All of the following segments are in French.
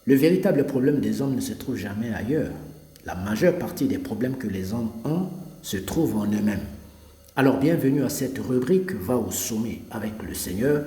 Le véritable problème des hommes ne se trouve jamais ailleurs. La majeure partie des problèmes que les hommes ont se trouvent en eux-mêmes. Alors bienvenue à cette rubrique Va au sommet avec le Seigneur.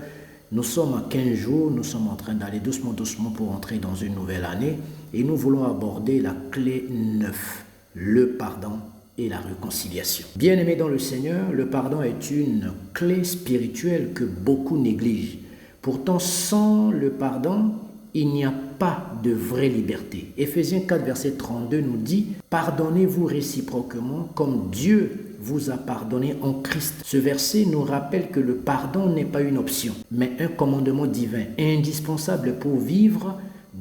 Nous sommes à 15 jours, nous sommes en train d'aller doucement pour entrer dans une nouvelle année et nous voulons aborder la clé 9, le pardon et la réconciliation. Bien-aimés dans le Seigneur, le pardon est une clé spirituelle que beaucoup négligent. Pourtant, sans le pardon, il n'y a pas de vraie liberté. Éphésiens 4, verset 32 nous dit « Pardonnez-vous réciproquement comme Dieu vous a pardonné en Christ ». Ce verset nous rappelle que le pardon n'est pas une option, mais un commandement divin, indispensable pour vivre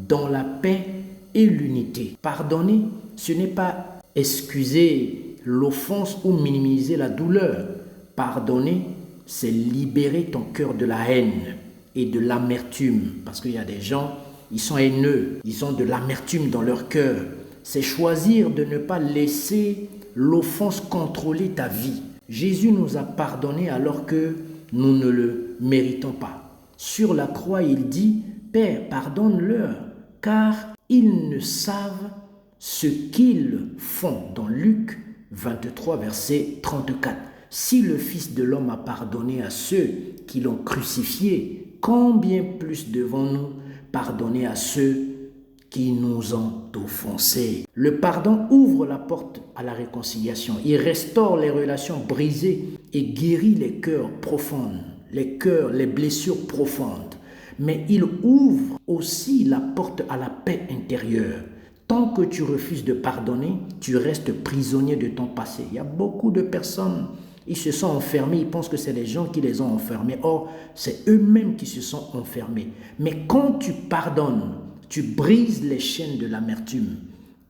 dans la paix et l'unité. Pardonner, ce n'est pas excuser l'offense ou minimiser la douleur. Pardonner, c'est libérer ton cœur de la haine et de l'amertume. Parce qu'il y a des gens, ils sont haineux, ils ont de l'amertume dans leur cœur. C'est choisir de ne pas laisser l'offense contrôler ta vie. Jésus nous a pardonné alors que nous ne le méritons pas. Sur la croix, il dit « Père, pardonne-leur, car ils ne savent ce qu'ils font » dans Luc 23, verset 34. Si le Fils de l'homme a pardonné à ceux qui l'ont crucifié, combien plus devons-nous pardonner à ceux qui nous ont offensés? Le pardon ouvre la porte à la réconciliation. Il restaure les relations brisées et guérit les cœurs profonds, les blessures profondes. Mais il ouvre aussi la porte à la paix intérieure. Tant que tu refuses de pardonner, tu restes prisonnier de ton passé. Il y a beaucoup de personnes, ils se sont enfermés, ils pensent que c'est les gens qui les ont enfermés. Or, c'est eux-mêmes qui se sont enfermés. Mais quand tu pardonnes, tu brises les chaînes de l'amertume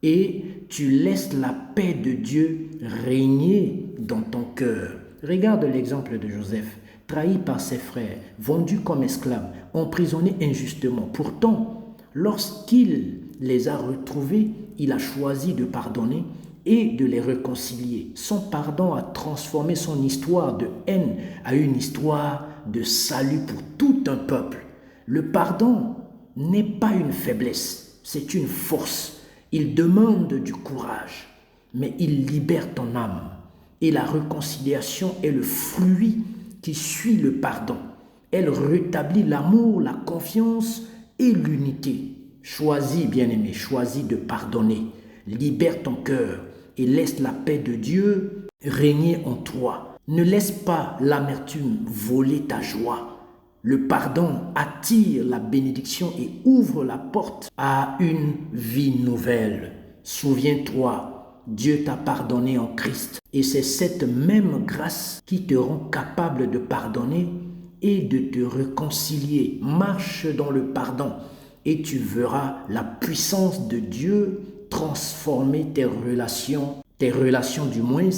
et tu laisses la paix de Dieu régner dans ton cœur. Regarde l'exemple de Joseph, trahi par ses frères, vendu comme esclave, emprisonné injustement. Pourtant, lorsqu'il les a retrouvés, il a choisi de pardonner et de les réconcilier. Son pardon a transformé son histoire de haine à une histoire de salut pour tout un peuple. Le pardon n'est pas une faiblesse, c'est une force. Il demande du courage, mais il libère ton âme. Et la réconciliation est le fruit qui suit le pardon. Elle rétablit l'amour, la confiance et l'unité. Choisis, bien-aimé, choisis de pardonner. Libère ton cœur et laisse la paix de Dieu régner en toi. Ne laisse pas l'amertume voler ta joie. Le pardon attire la bénédiction et ouvre la porte à une vie nouvelle. Souviens-toi, Dieu t'a pardonné en Christ. Et c'est cette même grâce qui te rend capable de pardonner et de te réconcilier. Marche dans le pardon et tu verras la puissance de Dieu transformer tes relations du moins,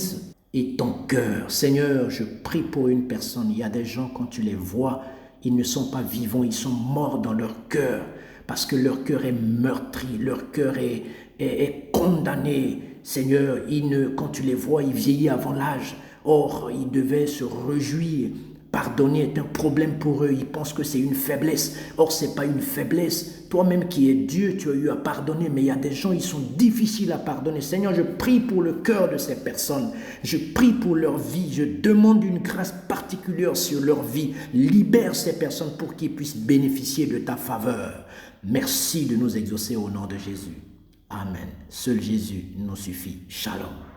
et ton cœur. Seigneur, je prie pour une personne. Il y a des gens, quand tu les vois, ils ne sont pas vivants, ils sont morts dans leur cœur, parce que leur cœur est meurtri, leur cœur est condamné. Seigneur, quand tu les vois, ils vieillissent avant l'âge. Or, ils devaient se réjouir. Pardonner est un problème pour eux. Ils pensent que c'est une faiblesse. Or, ce n'est pas une faiblesse. Toi-même qui es Dieu, tu as eu à pardonner. Mais il y a des gens, ils sont difficiles à pardonner. Seigneur, je prie pour le cœur de ces personnes. Je prie pour leur vie. Je demande une grâce particulière sur leur vie. Libère ces personnes pour qu'ils puissent bénéficier de ta faveur. Merci de nous exaucer au nom de Jésus. Amen. Seul Jésus nous suffit. Shalom.